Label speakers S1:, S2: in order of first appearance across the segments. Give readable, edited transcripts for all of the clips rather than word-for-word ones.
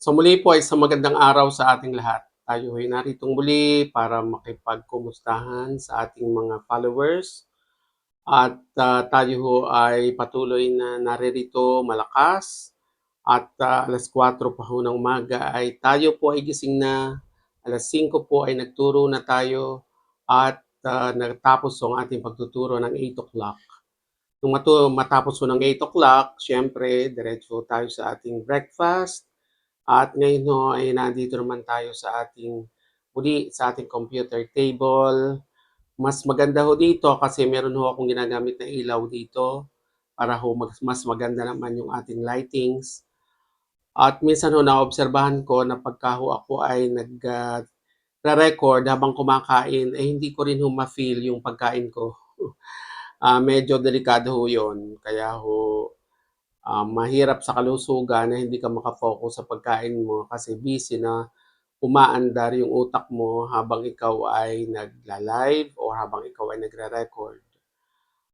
S1: So muli po, isang magandang araw sa ating lahat. Tayo ay naritong muli para makipagkumustahan sa ating mga followers at tayo ho ay patuloy na naririto malakas at 4:00 pa ho ng umaga ay tayo po ay gising na, 5:00 po ay nagturo na tayo at natapos ang ating pagtuturo ng 8 o'clock. Nung matapos ho ng 8 o'clock, siyempre diretso tayo sa ating breakfast at ngayon ho ay nandito naman tayo sa ating computer table. Mas maganda ho dito kasi meron ho akong ginagamit na ilaw dito para ho mas maganda naman yung ating lightings. At minsan ho naobserbahan ko na pagka ho ako ay re-record habang kumakain, eh hindi ko rin ho ma-feel yung pagkain ko. Medyo delikado ho yun. Kaya ho mahirap sa kalusugan na hindi ka makafocus sa pagkain mo kasi busy na umaandar yung utak mo habang ikaw ay nagla-live o habang ikaw ay nagre-record.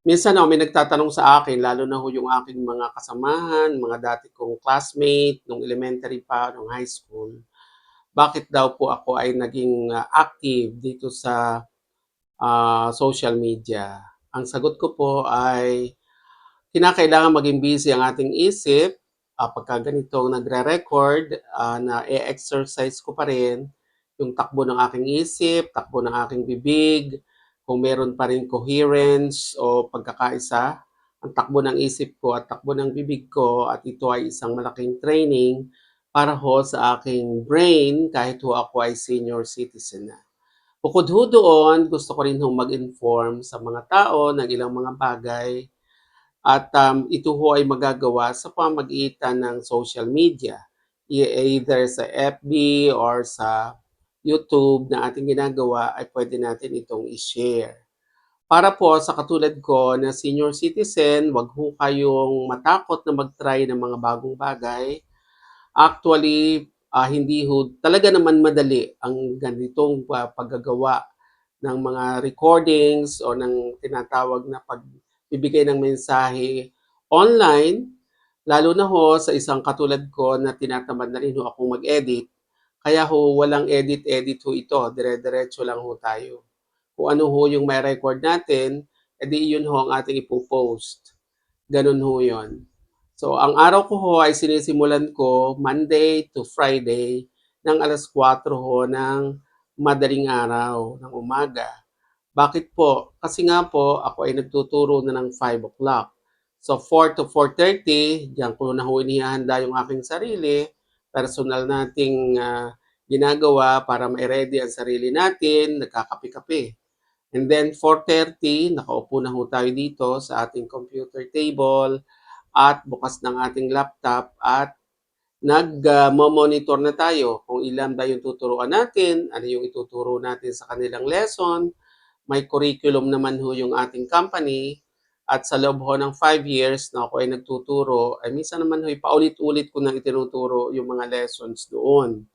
S1: Minsan may nagtatanong sa akin, lalo na ho yung aking mga kasamahan, mga dati kong classmate nung elementary pa, nung high school, bakit daw po ako ay naging active dito sa social media. Ang sagot ko po ay kinakailangan maging busy ang ating isip, pagka ganito nagre-record, na-e-exercise ko pa rin yung takbo ng aking isip, takbo ng aking bibig, kung meron pa rin coherence o pagkakaisa, ang takbo ng isip ko at takbo ng bibig ko at ito ay isang malaking training para ho sa aking brain kahit ho ako ay senior citizen na. Bukod ho doon, gusto ko rin hong mag-inform sa mga tao ng ilang mga bagay at ito ho ay magagawa sa pamagitan ng social media, either sa FB or sa YouTube na ating ginagawa ay pwede natin itong i-share. Para po sa katulad ko na senior citizen, wag ho kayong matakot na mag-try ng mga bagong bagay. Actually, hindi ho talaga naman madali ang ganitong paggagawa ng mga recordings o ng tinatawag na pagbibigay ng mensahe online, lalo na ho sa isang katulad ko na tinatamad na rin ho akong mag-edit. Kaya ho walang edit-edit ho ito, dire-diretso lang ho tayo. Kung ano ho yung may record natin, edi yun ho ang ating ipo-post. Ganun ho yun. So, ang araw ko ho ay sinisimulan ko Monday to Friday ng 4:00 ho ng madaling araw ng umaga. Bakit po? Kasi nga po ako ay nagtuturo na ng 5 o'clock. So 4 to 4:30, diyan ko na ho inihahanda yung aking sarili, personal nating ginagawa para ma-ready ang sarili natin, nagkakape-kape. And then 4:30, nakaupo na ho tayo dito sa ating computer table at bukas ng ating laptop at nag-monitor na tayo kung ilan ba yung tuturuan natin, ano yung ituturo natin sa kanilang lesson. May curriculum naman ho yung ating company at sa loob ho ng 5 years na ako ay nagtuturo, ay minsan naman ho paulit-ulit ko nang itinuturo yung mga lessons doon.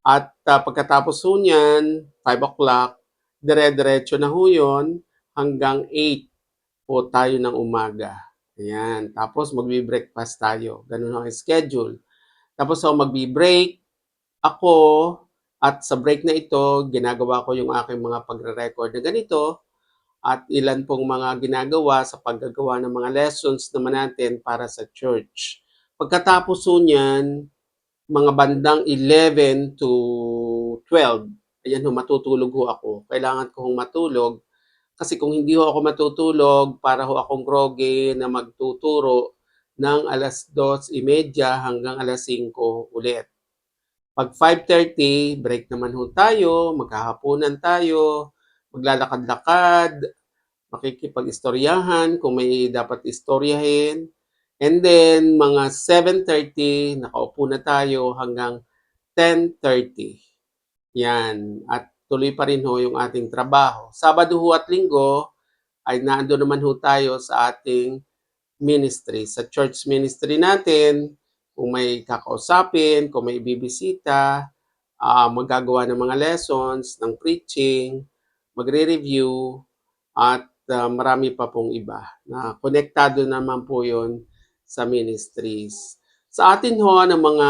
S1: At pagkatapos ho niyan, 5 o'clock, dire-diretso na ho yun hanggang 8 po tayo ng umaga. Ayan. Tapos magbe-breakfast tayo. Ganun ang schedule. Tapos ako magbe-break ako at sa break na ito, ginagawa ko yung aking mga pagre-record na ganito at ilan pong mga ginagawa sa paggagawa ng mga lessons naman natin para sa church. Pagkatapos ho niyan, mga bandang 11 to 12, ayan ho, matutulog ho ako. Kailangan ko hong matulog kasi kung hindi ho ako matutulog, para ho akong groggy na magtuturo ng 2:30 hanggang 5:00 ulit. 'Pag 5:30, break naman ho tayo, maghahapunan tayo, maglalakad-lakad, makikipag-istoryahan kung may dapat istoryahin. And then mga 7:30, nakaupo na tayo hanggang 10:30. Yan, at tuloy pa rin ho yung ating trabaho. Sabado ho at Linggo ay nando'n naman ho tayo sa ating ministry, sa church ministry natin. Kung may kakausapin, kung may bibisita, maggagawa ng mga lessons, ng preaching, magre-review, at marami pa pong iba na konektado naman po 'yon sa ministries. Sa atin ho ng mga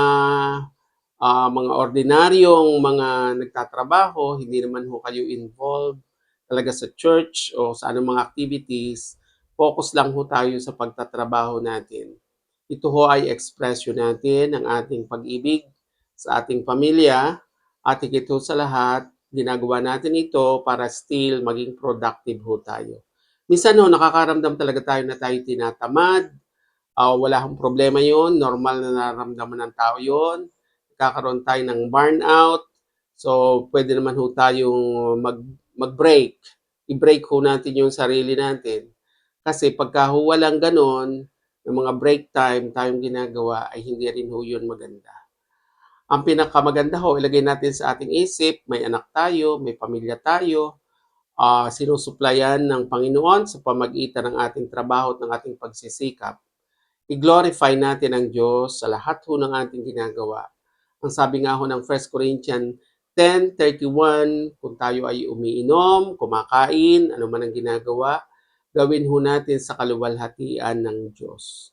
S1: mga ordinaryong mga nagtatrabaho, hindi naman ho kayo involved talaga sa church o sa anumang activities, focus lang ho tayo sa pagtatrabaho natin. Ito ho ay ekspresyon natin ng ating pag-ibig sa ating pamilya at higit ho sa lahat, ginagawa natin ito para still maging productive ho tayo. Minsan ho, nakakaramdam talaga tayo na tayo tinatamad, wala akong problema yon, normal na nararamdaman ng tao yon. Kakaroon tayo ng burnout, so pwede naman ho tayong mag-break. I-break ho natin yung sarili natin. Kasi pagka ho walang ganon, yung mga break time tayong ginagawa ay hindi rin ho yun maganda. Ang pinakamaganda ho, ilagay natin sa ating isip, may anak tayo, may pamilya tayo, sinusuplayan ng Panginoon sa pamagitan ng ating trabaho at ng ating pagsisikap. I-glorify natin ang Diyos sa lahat ho ng ating ginagawa. Ang sabi nga ho ng 1 Corinthians 10:31, kung tayo ay umiinom, kumakain, ano man ang ginagawa, gawin ho natin sa kaluwalhatian ng Diyos.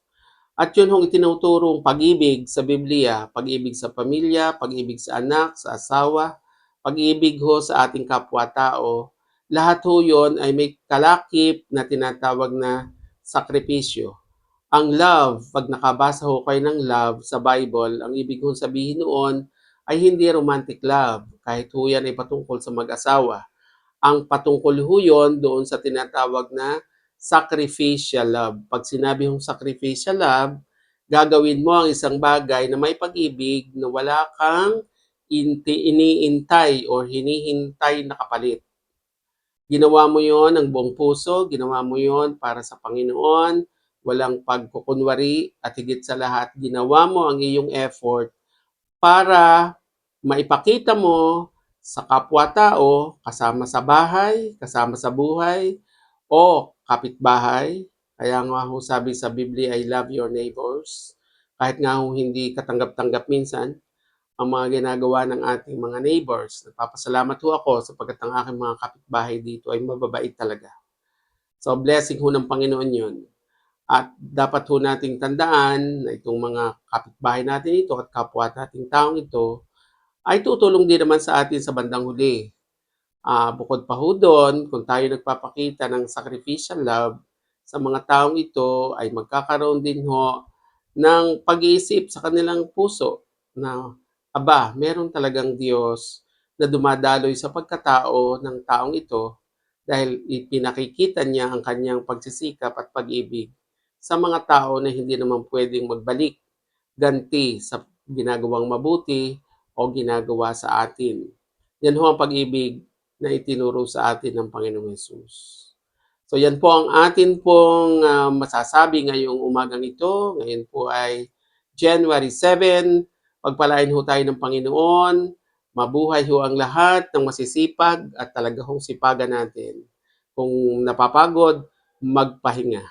S1: At yun hong itinuturong pag-ibig sa Biblia, pag-ibig sa pamilya, pag-ibig sa anak, sa asawa, pag-ibig ho sa ating kapwa-tao. Lahat ho yun ay may kalakip na tinatawag na sakripisyo. Ang love, 'pag nakabasa ho kayo ng love sa Bible, ang ibig kong sabihin noon ay hindi romantic love, kahit ho yan ay patungkol sa mag-asawa. Ang patungkol ho yun doon sa tinatawag na sacrificial love. 'Pag sinabi hong sacrificial love, gagawin mo ang isang bagay na may pag-ibig na wala kang iniintay or hinihintay na kapalit. Ginawa mo yon ng buong puso, ginawa mo yon para sa Panginoon, walang pagkukunwari at higit sa lahat, ginawa mo ang iyong effort para maipakita mo sa kapwa-tao, kasama sa bahay, kasama sa buhay, o kapitbahay. Kaya nga ho sabi sa Biblia, I love your neighbors. Kahit nga ho hindi katanggap-tanggap minsan, ang mga ginagawa ng ating mga neighbors. Nagpapasalamat ho ako sapagkat ang aking mga kapitbahay dito ay mababait talaga. So blessing ho ng Panginoon yun. At dapat ho nating tandaan na itong mga kapitbahay natin ito at kapwa nating taong ito ay tutulong din naman sa atin sa bandang huli. Bukod pa ho doon, kung tayo nagpapakita ng sacrificial love sa mga taong ito, ay magkakaroon din ho ng pag-iisip sa kanilang puso na, aba, meron talagang Diyos na dumadaloy sa pagkatao ng taong ito dahil ipinakikita niya ang kanyang pagsisikap at pag-ibig sa mga tao na hindi naman pwedeng magbalik ganti sa ginagawang mabuti o ginagawa sa atin. Yan ho ang pag-ibig na itinuro sa atin ng Panginoong Hesus. So yan po ang atin pong masasabi ngayong umagang ito. Ngayon po ay January 7. Pagpalain ho tayo ng Panginoon. Mabuhay ho ang lahat ng masisipag at talaga hong sipagan natin. Kung napapagod, magpahinga.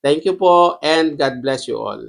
S1: Thank you po and God bless you all.